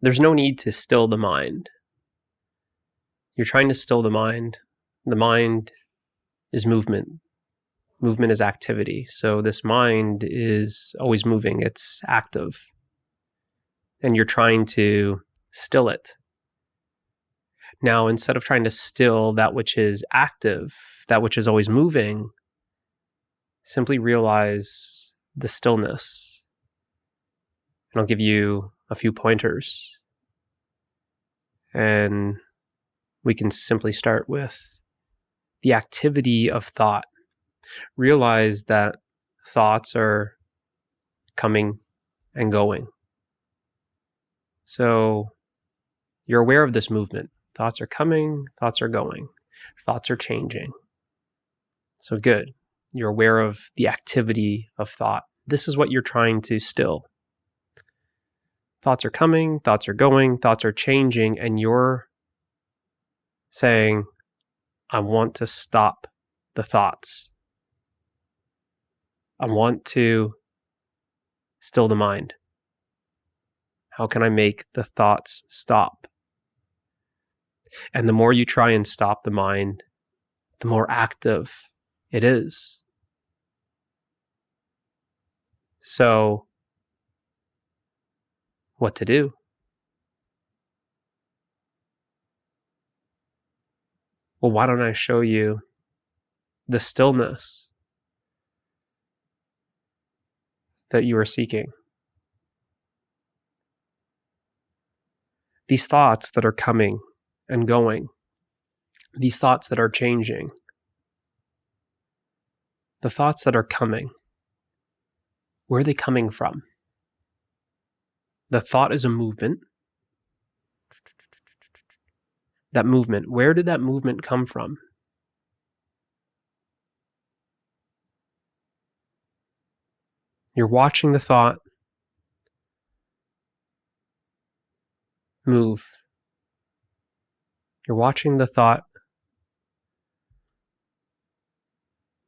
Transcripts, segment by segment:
there's no need to still the mind. You're trying to still the mind. The mind is movement. Movement is activity. So this mind is always moving. It's active. And you're trying to still it. Now, instead of trying to still that which is active, that which is always moving, simply realize the stillness. And I'll give you a few pointers. And we can simply start with the activity of thought. Realize that thoughts are coming and going. So you're aware of this movement. Thoughts are coming, thoughts are going, thoughts are changing. So good. You're aware of the activity of thought. This is what you're trying to still. Thoughts are coming, thoughts are going, thoughts are changing, and you're saying, I want to stop the thoughts. I want to still the mind. How can I make the thoughts stop? And the more you try and stop the mind, the more active it is. So, what to do? Well, why don't I show you the stillness that you are seeking? These thoughts that are coming and going, these thoughts that are changing, the thoughts that are coming, where are they coming from? The thought is a movement. That movement, where did that movement come from? You're watching the thought move. You're watching the thought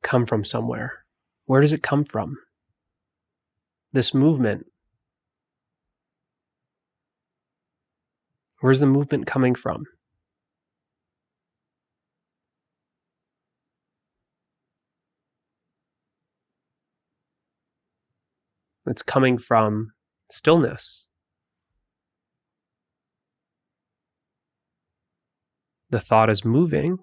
come from somewhere. Where does it come from? This movement. Where's the movement coming from? It's coming from stillness. The thought is moving,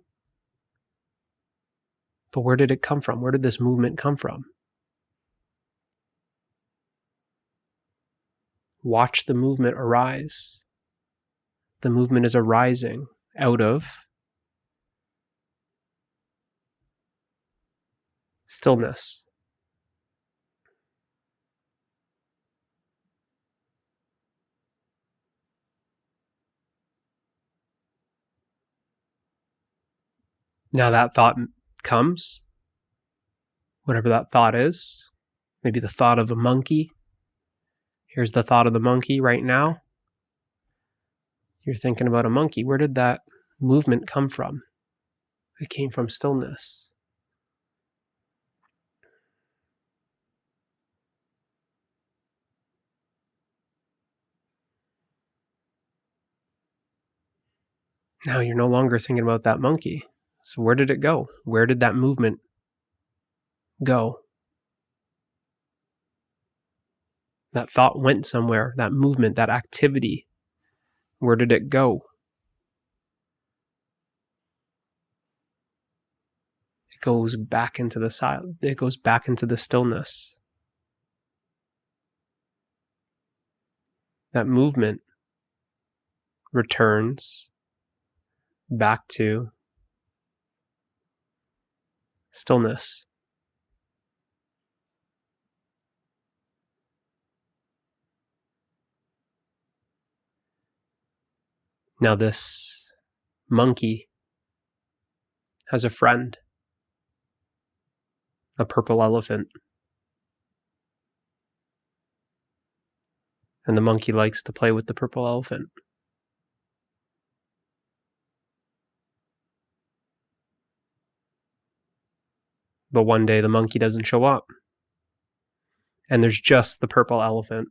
but where did it come from? Where did this movement come from? Watch the movement arise. The movement is arising out of stillness. Now that thought comes, whatever that thought is, maybe the thought of a monkey. Here's the thought of the monkey right now. You're thinking about a monkey. Where did that movement come from? It came from stillness. Now you're no longer thinking about that monkey. So where did it go? Where did that movement go? That thought went somewhere, that movement, that activity. Where did it go? It goes back into the silence. It goes back into the stillness. That movement returns back to stillness. Now this monkey has a friend, a purple elephant. And the monkey likes to play with the purple elephant. But one day the monkey doesn't show up. And there's just the purple elephant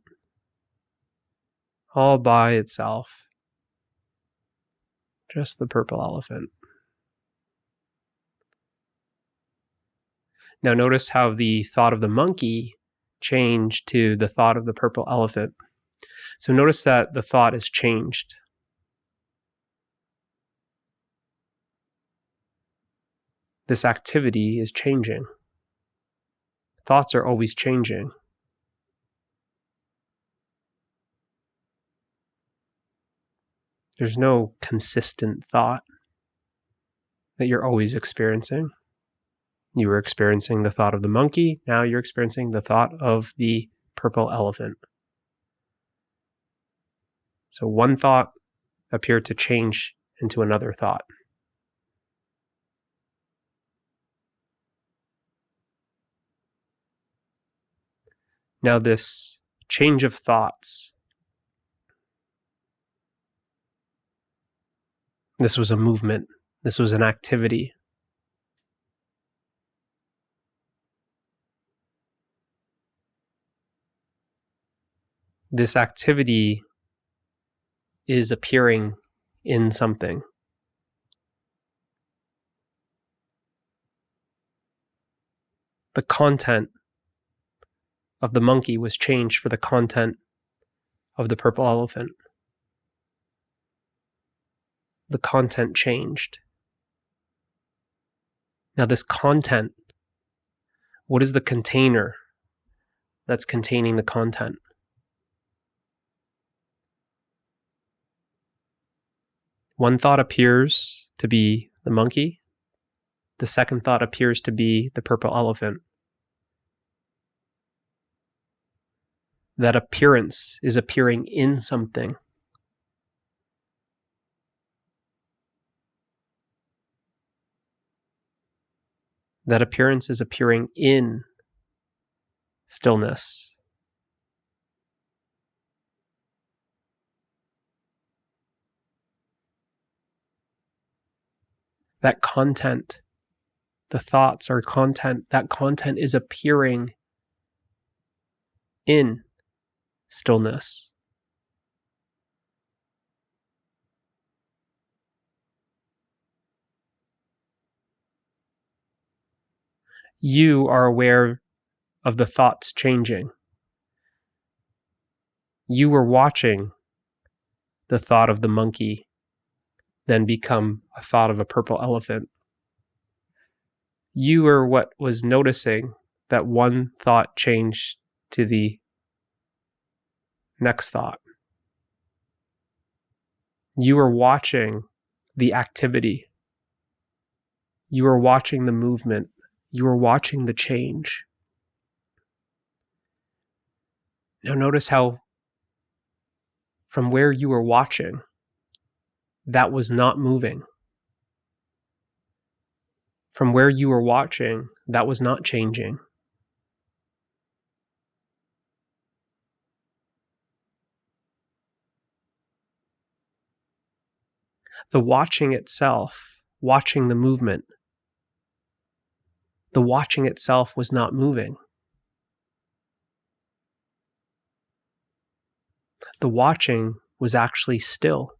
all by itself. Just the purple elephant. Now notice how the thought of the monkey changed to the thought of the purple elephant. So notice that the thought is changed. This activity is changing. Thoughts are always changing. There's no consistent thought that you're always experiencing. You were experiencing the thought of the monkey, now you're experiencing the thought of the purple elephant. So one thought appeared to change into another thought. Now this change of thoughts, this was a movement, this was an activity. This activity is appearing in something. The content of the monkey was changed for the content of the purple elephant. The content changed. Now this content, what is the container that's containing the content? One thought appears to be the monkey. The second thought appears to be the purple elephant. That appearance is appearing in something. That appearance is appearing in stillness. That content, the thoughts are content, that content is appearing in stillness. You are aware of the thoughts changing. You were watching the thought of the monkey then become a thought of a purple elephant. You were what was noticing that one thought changed to the next thought. You were watching the activity. You were watching the movement. You were watching the change. Now notice how from where you were watching, that was not moving. From where you were watching, that was not changing. The watching itself, watching the movement, the watching itself was not moving. The watching was actually still.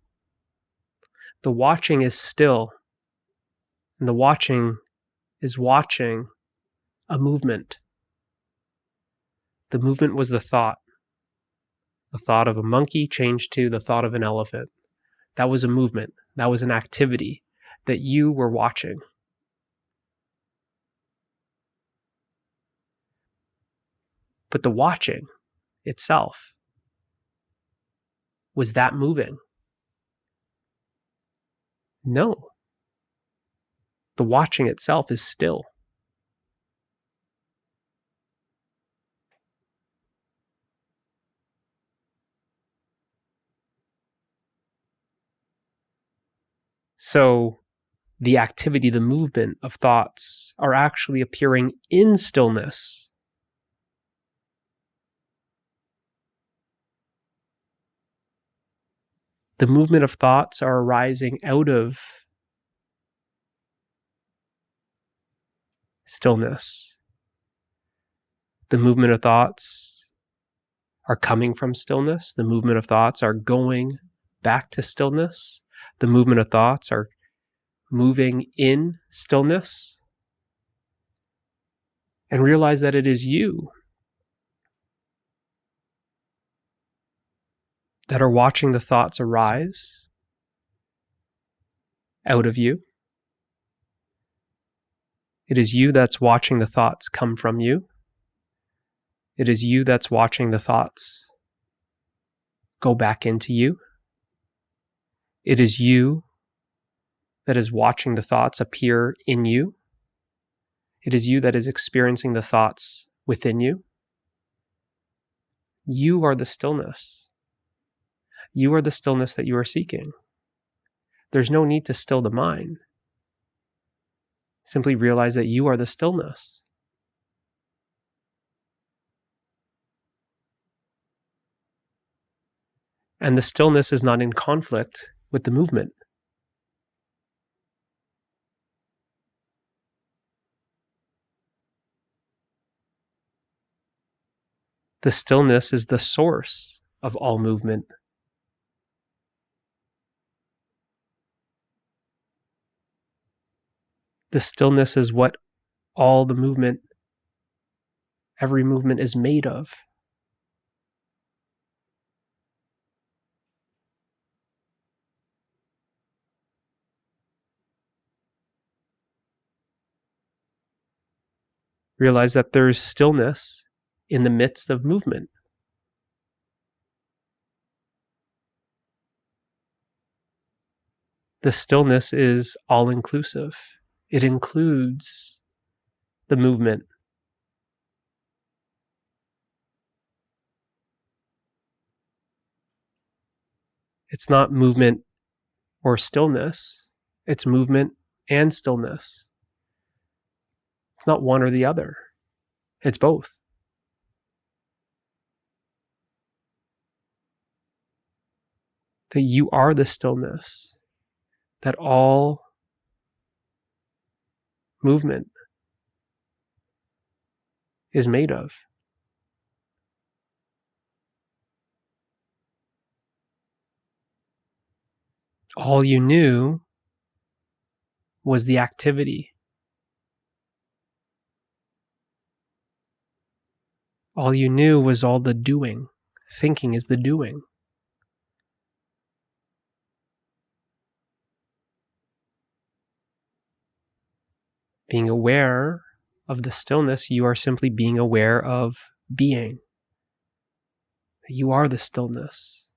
The watching is still, and the watching is watching a movement. The movement was the thought. The thought of a monkey changed to the thought of an elephant. That was a movement. That was an activity that you were watching. But the watching itself, was that moving? No. The watching itself is still. So the activity, the movement of thoughts are actually appearing in stillness. The movement of thoughts are arising out of stillness. The movement of thoughts are coming from stillness. The movement of thoughts are going back to stillness. The movement of thoughts are moving in stillness. And realize that it is you that are watching the thoughts arise out of you. It is you that's watching the thoughts come from you. It is you that's watching the thoughts go back into you. It is you that is watching the thoughts appear in you. It is you that is experiencing the thoughts within you. You are the stillness. You are the stillness that you are seeking. There's no need to still the mind. Simply realize that you are the stillness. And the stillness is not in conflict with the movement. The stillness is the source of all movement. The stillness is what all the movement, every movement is made of. Realize that there is stillness in the midst of movement. The stillness is all-inclusive. It includes the movement. It's not movement or stillness. It's movement and stillness. It's not one or the other. It's both. That you are the stillness, that all movement is made of. All you knew was the activity. All you knew was all the doing. Thinking is the doing. Being aware of the stillness, you are simply being aware of being. You are the stillness.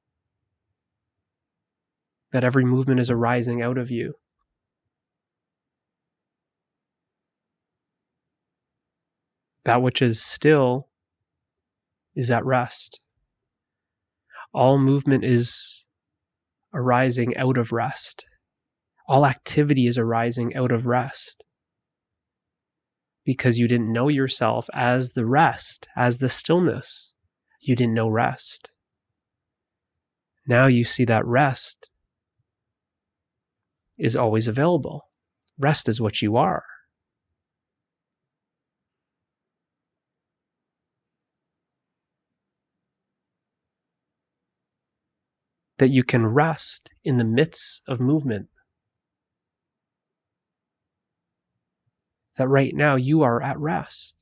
That every movement is arising out of you. That which is still is at rest. All movement is arising out of rest. All activity is arising out of rest. Because you didn't know yourself as the rest, as the stillness. You didn't know rest. Now you see that rest is always available. Rest is what you are. That you can rest in the midst of movement. That right now you are at rest.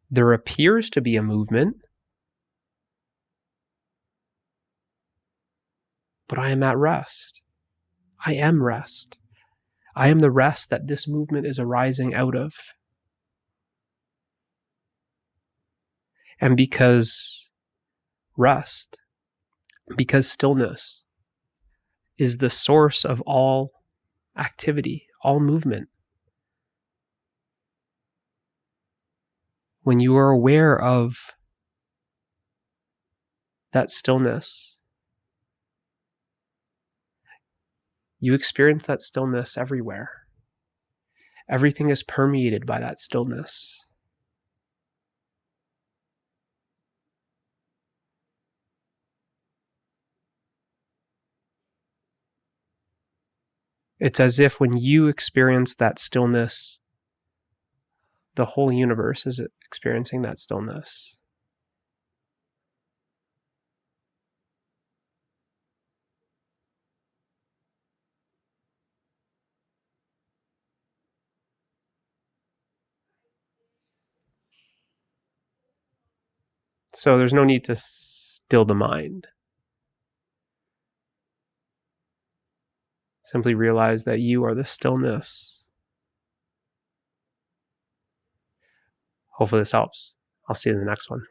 There appears to be a movement, but I am at rest. I am rest. I am the rest that this movement is arising out of. And because rest, because stillness is the source of all activity, all movement. When you are aware of that stillness, you experience that stillness everywhere. Everything is permeated by that stillness. It's as if when you experience that stillness, the whole universe is experiencing that stillness. So there's no need to still the mind. Simply realize that you are the stillness. Hopefully this helps. I'll see you in the next one.